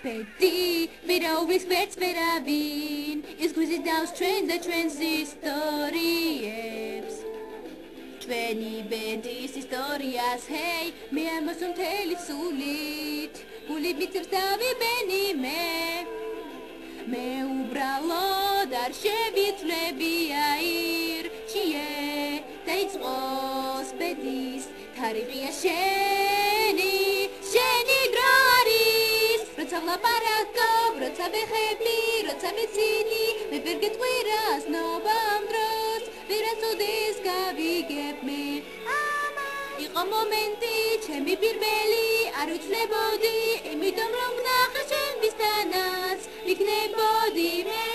Bedi, viraubis vērts veravin, izguzit daudz trenda istorijas. Tveni bedis istorijas, hei, me amasum telit sulit, gulib mitzirs tavi beni me ubralo dar shevitlebi air, chie, taitzos bedis, tarigia sheni graris, rotsa vlaparako, rotsa behebli, rotsa bezini, me perget quiras nobam dros, virasodes gavigeb me. იყო მომენტი, ჩემი პირველი, არ ვიცლებოდი, იმიტომ რომ ვნახე შენთანაც, ვიქნებოდი მე.